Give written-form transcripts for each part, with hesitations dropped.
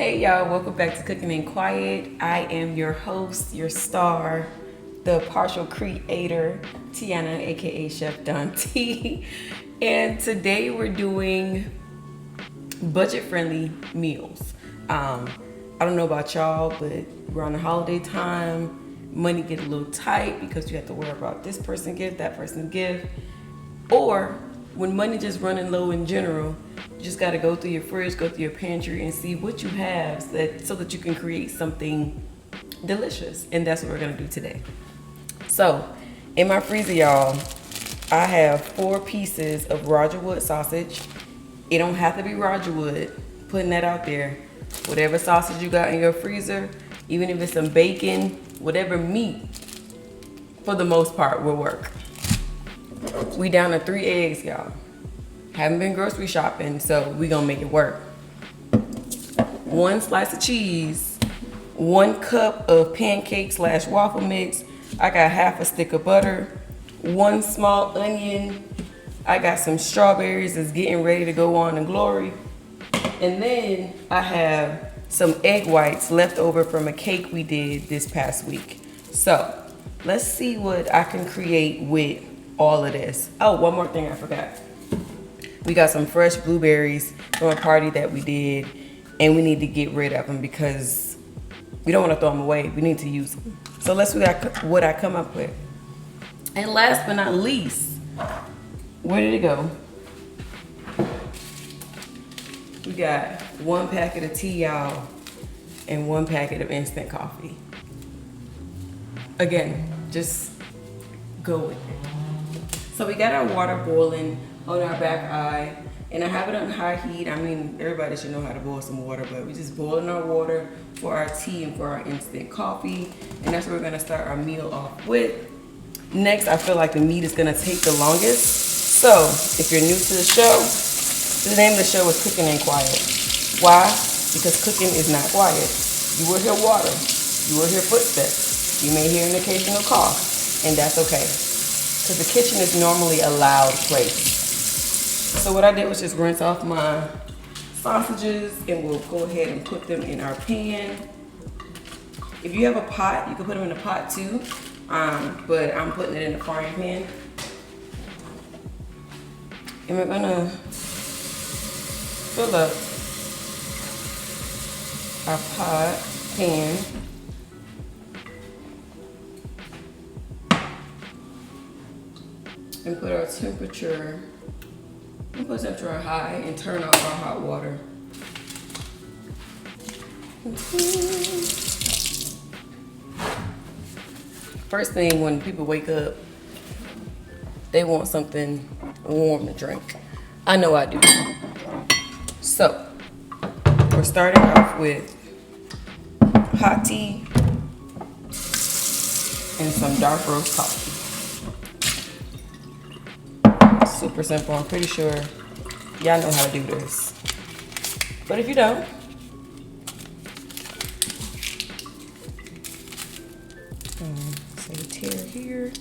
Hey y'all, welcome back to Cooking and Quiet. I am your host, your star, the partial creator, Tiana, aka Chef Don T. And today we're doing budget-friendly meals. I don't know about y'all, but we're on the holiday time. Money get a little tight because you have to worry about this person gift, that person gift. Or when money just running low in general, you just got to go through your fridge, go through your pantry, and see what you have so that you can create something delicious. And that's what we're going to do today. So, in my freezer, y'all, I have 4 pieces of Roger Wood sausage. It don't have to be Roger Wood. Putting that out there. Whatever sausage you got in your freezer, even if it's some bacon, whatever meat, for the most part, will work. We down to 3 eggs, y'all. Haven't been grocery shopping, so we gonna make it work. 1 slice of cheese, 1 cup of pancake/waffle mix. I got half a stick of butter, 1 small onion. I got some strawberries that's getting ready to go on in glory. And then I have some egg whites left over from a cake we did this past week. So let's see what I can create with all of this. Oh, one more thing I forgot. We got some fresh blueberries from a party that we did, and we need to get rid of them because we don't want to throw them away. We need to use them. So let's see what I come up with. And last but not least, where did it go? We got 1 packet of tea, y'all, and 1 packet of instant coffee. Again, just go with it. So we got our water boiling on our back eye, and I have it on high heat. I mean, everybody should know how to boil some water, but we're just boiling our water for our tea and for our instant coffee, and that's what we're gonna start our meal off with. Next, I feel like the meat is gonna take the longest. So if you're new to the show, the name of the show is Cooking and Quiet. Why? Because cooking is not quiet. You will hear water. You will hear footsteps. You may hear an occasional cough, and that's okay. Because the kitchen is normally a loud place. So what I did was just rinse off my sausages, and we'll go ahead and put them in our pan. If you have a pot, you can put them in a pot too, but I'm putting it in the frying pan. And we're gonna fill up our pan. And put our temperature, on high and turn off our hot water. First thing when people wake up, they want something warm to drink. I know I do. So, we're starting off with hot tea and some dark roast coffee. Super simple. I'm pretty sure y'all know how to do this. But if you don't, say a tear here.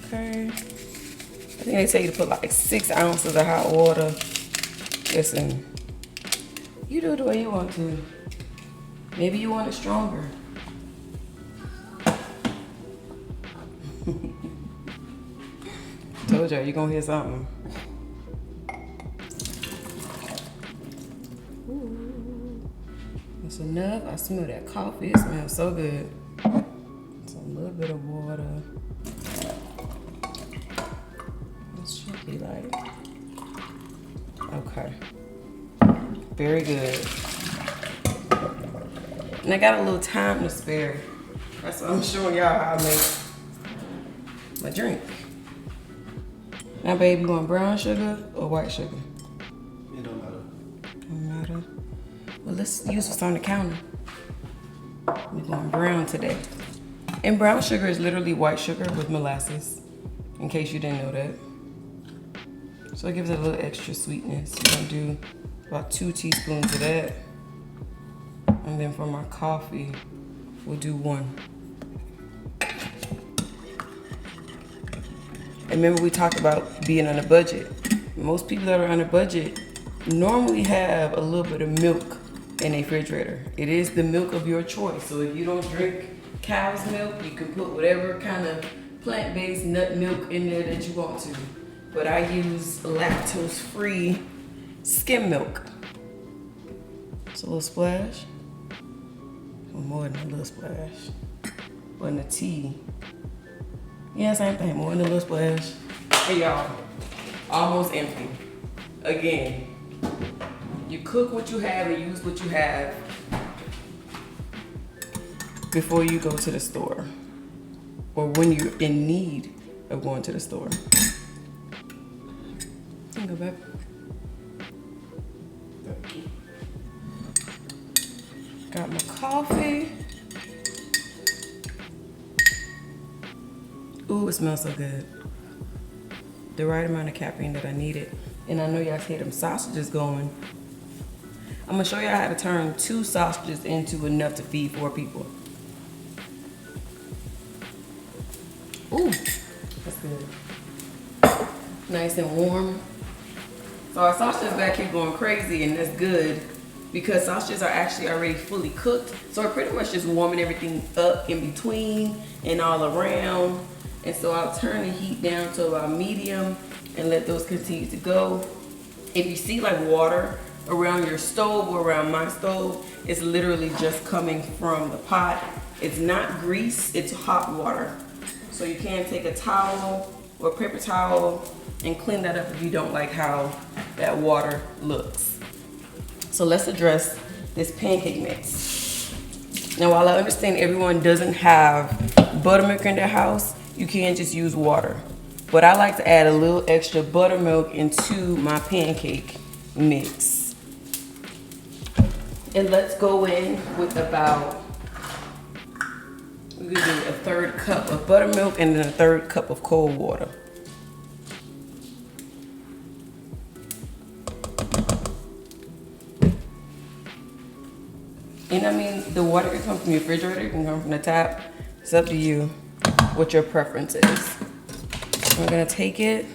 Okay. I think they say you to put like 6 ounces of hot water. Listen, you do it the way you want to. Maybe you want it stronger. Told y'all, you're gonna hear something. Ooh. That's enough. I smell that coffee. It smells so good. It's a little bit of water. This should be like, okay. Very good. And I got a little time to spare. That's what I'm showing y'all how I make my drink. Now, babe, you want brown sugar or white sugar? It don't matter. Don't matter. Well, let's use what's on the counter. We're going brown today. And brown sugar is literally white sugar with molasses, in case you didn't know that. So it gives it a little extra sweetness. We're gonna do about 2 teaspoons of that. And then for my coffee, we'll do 1. And remember we talked about being on a budget. Most people that are on a budget normally have a little bit of milk in a refrigerator. It is the milk of your choice. So if you don't drink cow's milk, you can put whatever kind of plant-based nut milk in there that you want to. But I use lactose-free skim milk. It's a little splash. Or more than a little splash. But in the tea. Yeah, same thing, more than a little splash. Hey y'all, almost empty. Again, you cook what you have and use what you have before you go to the store. Or when you're in need of going to the store. Go back. Got my coffee. Ooh, it smells so good. The right amount of caffeine that I needed. And I know y'all see them sausages going. I'm gonna show y'all how to turn 2 sausages into enough to feed 4 people. Ooh, that's good. Nice and warm. So our sausages back here going crazy, and that's good because sausages are actually already fully cooked. So we're pretty much just warming everything up in between and all around. And so I'll turn the heat down to about medium and let those continue to go. If you see like water around your stove or around my stove, it's literally just coming from the pot. It's not grease, it's hot water. So you can take a towel or a paper towel and clean that up if you don't like how that water looks. So let's address this pancake mix. Now, while I understand everyone doesn't have buttermilk in their house, you can just use water. But I like to add a little extra buttermilk into my pancake mix. And let's go in with about, we're gonna do a 1/3 cup of buttermilk and then a 1/3 cup of cold water. And I mean, the water can come from your refrigerator, it can come from the tap. It's up to you what your preference is. We're gonna take it,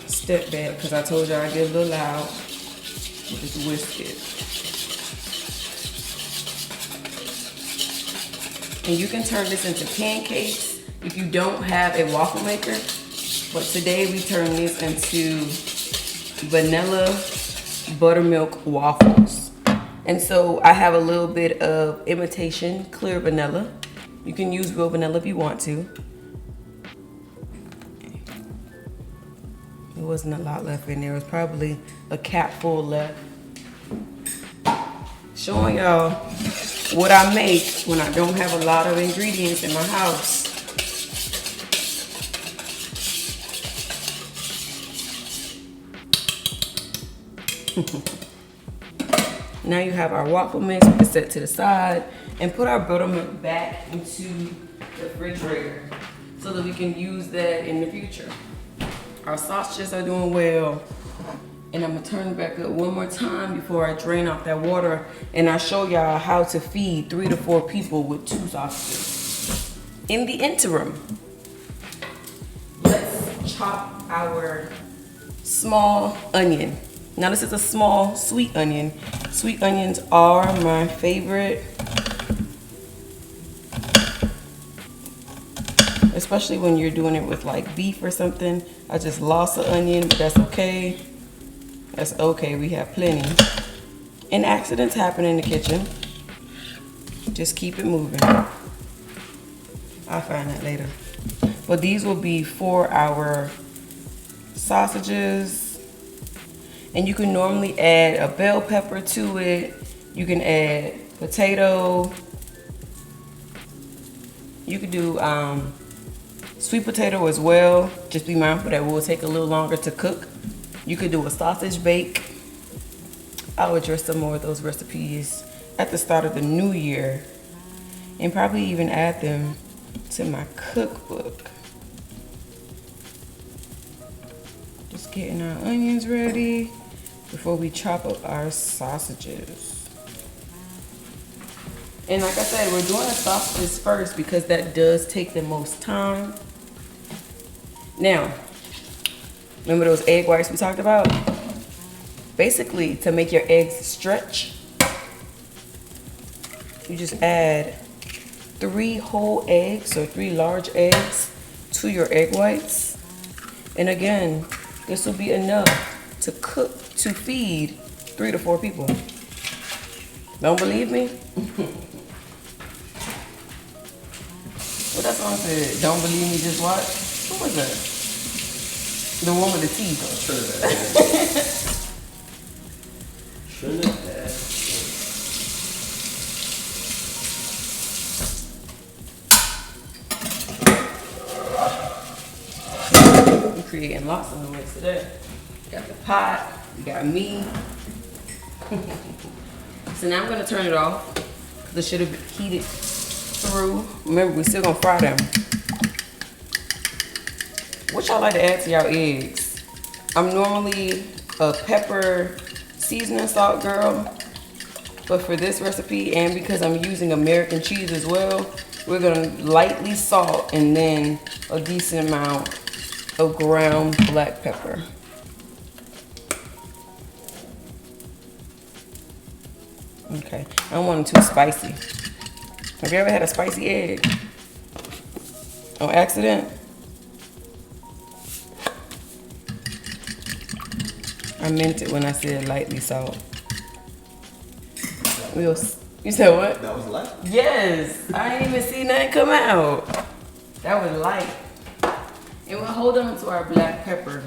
step back, because I told y'all I get a little loud. We'll just whisk it. And you can turn this into pancakes if you don't have a waffle maker. But today we turn this into vanilla buttermilk waffles. And so I have a little bit of imitation clear vanilla. You can use real vanilla if you want to. There wasn't a lot left in there. It was probably a cap full left. Showing y'all what I make when I don't have a lot of ingredients in my house. Now you have our waffle mix. We can set it to the side and put our buttermilk back into the refrigerator so that we can use that in the future. Our sausages are doing well. And I'm gonna turn it back up one more time before I drain off that water and I show y'all how to feed 3 to 4 people with 2 sausages. In the interim, let's chop our small onion. Now this is a small sweet onion. Sweet onions are my favorite, especially when you're doing it with like beef or something. I just lost an onion, but that's okay. That's okay, we have plenty. And accidents happen in the kitchen. Just keep it moving. I'll find that later. But these will be for our sausages. And you can normally add a bell pepper to it. You can add potato. You could do sweet potato as well. Just be mindful that will take a little longer to cook. You could do a sausage bake. I'll address some more of those recipes at the start of the new year and probably even add them to my cookbook. Just getting our onions ready before we chop up our sausages. And like I said, we're doing the sausages first because that does take the most time. Now, remember those egg whites we talked about? Basically, to make your eggs stretch, you just add 3 whole eggs or 3 large eggs to your egg whites. And again, this will be enough to feed 3 to 4 people. Don't believe me? What that song said? Don't believe me, just watch. Who was that? The one with the teeth. Trinidad. We're creating lots of noise today. You got the pot, you got me. So now I'm gonna turn it off because it should have heated through. Remember, we're still gonna fry them. What y'all like to add to y'all eggs? I'm normally a pepper seasoning salt girl, but for this recipe and because I'm using American cheese as well, we're gonna lightly salt and then a decent amount of ground black pepper. Okay, I don't want them too spicy. Have you ever had a spicy egg on accident? I meant it when I said lightly salt. You said what? That was light? Yes, I ain't even seen that come out. That was light. And we'll hold on to our black pepper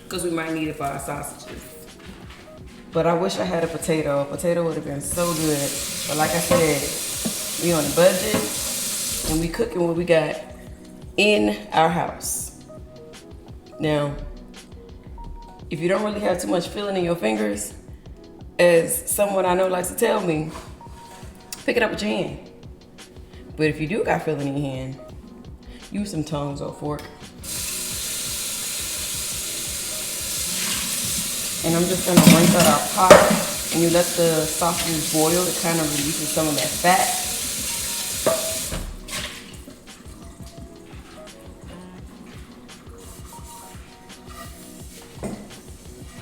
because we might need it for our sausages. But I wish I had a potato. A potato would have been so good. But like I said, we on a budget and we cooking what we got in our house. Now, if you don't really have too much filling in your fingers, as someone I know likes to tell me, pick it up with your hand. But if you do got filling in your hand, use some tongs or fork. And I'm just gonna rinse out our pot, and you let the sausages boil. It kind of releases some of that fat.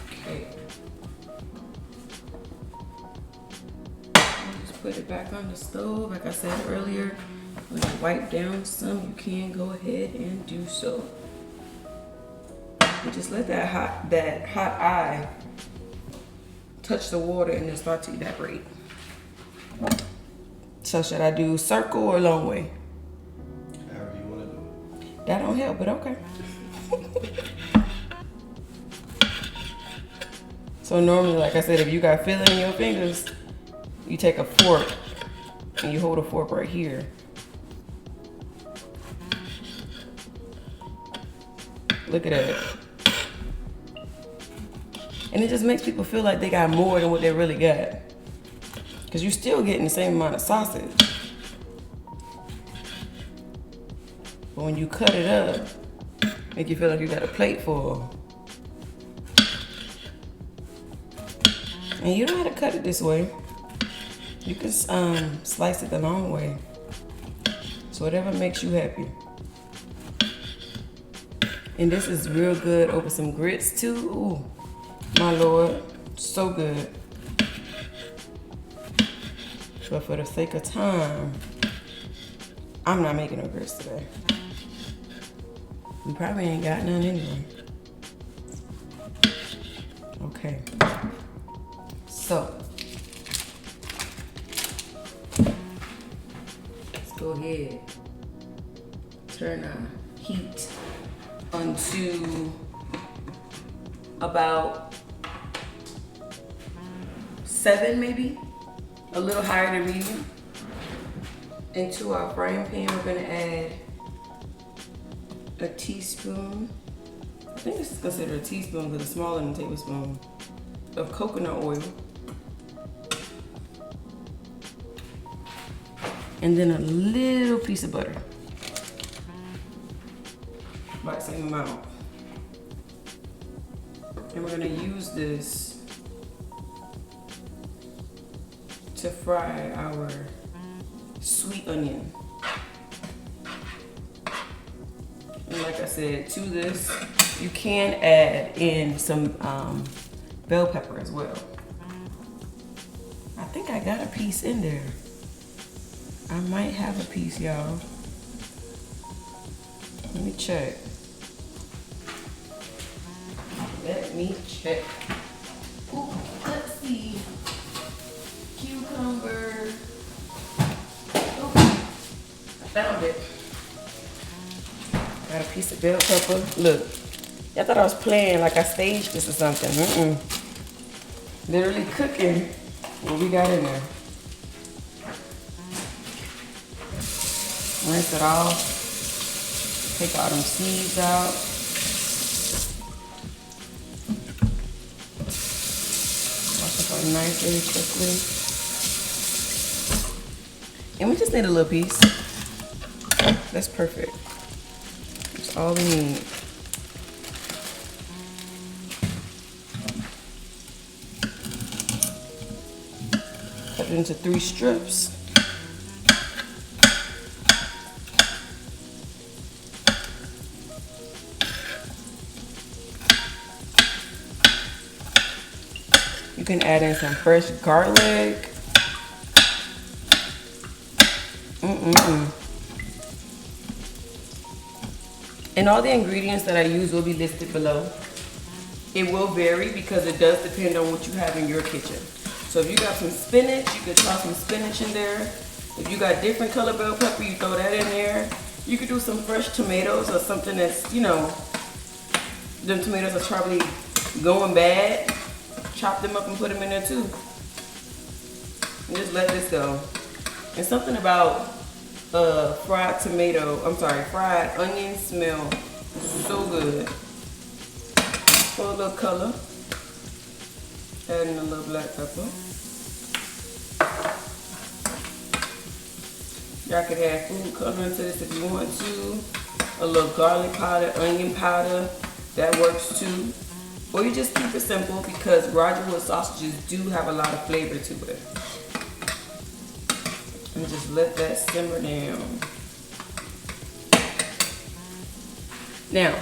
Okay. Just put it back on the stove. Like I said earlier, when you wipe down some, you can go ahead and do so. And just let that hot eye touch the water and then start to evaporate. So should I do circle or long way? However you want to do it. That don't help, but okay. So normally, like I said, if you got filling in your fingers, you take a fork and you hold a fork right here. Look at that. And it just makes people feel like they got more than what they really got. Because you're still getting the same amount of sausage. But when you cut it up, make you feel like you got a plate full. And you don't have to cut it this way. You can slice it the long way. So whatever makes you happy. And this is real good over some grits too. Ooh. My Lord, so good. But for the sake of time, I'm not making no grits today. We probably ain't got none anyway. Okay. So, let's go ahead. Turn our heat onto about 7 maybe, a little higher than medium. Into our frying pan, we're gonna add a teaspoon, I think this is considered a teaspoon because it's smaller than a tablespoon, of coconut oil. And then a little piece of butter, about the same amount. And we're gonna use this to fry our sweet onion. And like I said, to this, you can add in some bell pepper as well. I think I got a piece in there. I might have a piece, y'all. Let me check. Let me check. Ooh, let's see. Cucumber. Ooh, I found it. Got a piece of bell pepper. Look, y'all thought I was playing like I staged this or something. Literally cooking what we got in there. Rinse it off. Take all them seeds out. Wash it up nice, really quickly. And we just need a little piece. That's perfect. That's all we need. Cut it into 3 strips. You can add in some fresh garlic. And all the ingredients that I use will be listed below. It will vary because it does depend on what you have in your kitchen. So if you got some spinach, you could toss some spinach in there. If you got different color bell pepper, you throw that in there. You could do some fresh tomatoes or something that's, you know, them tomatoes are probably going bad. Chop them up and put them in there too. And just let this go. And something about fried onion smell so good. For a little color, adding a little black pepper. Y'all could add food coloring to this if you want to. A little garlic powder, onion powder, that works too. Or you just keep it simple because Roger Wood sausages do have a lot of flavor to it. And just let that simmer down. Now,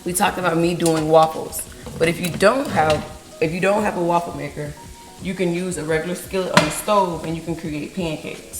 we talked about me doing waffles, but if you don't have a waffle maker, you can use a regular skillet on the stove and you can create pancakes.